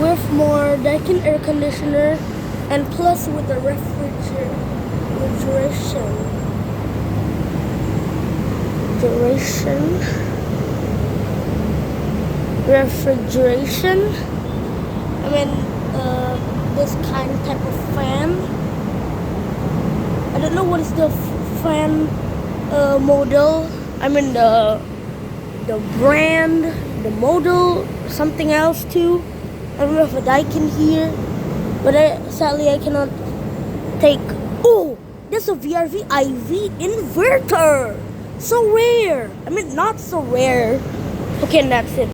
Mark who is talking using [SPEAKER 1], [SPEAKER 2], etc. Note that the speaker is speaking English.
[SPEAKER 1] with more Daikin air conditioner and plus with the refrigeration. I mean, this kind of type of fan. I don't know what is the fan model. I mean the brand, the model, something else too. I don't know if a Daikin here, but sadly I cannot take. Oh, there's a VRV IV inverter. So rare. I mean, not so rare. Okay, and that's it.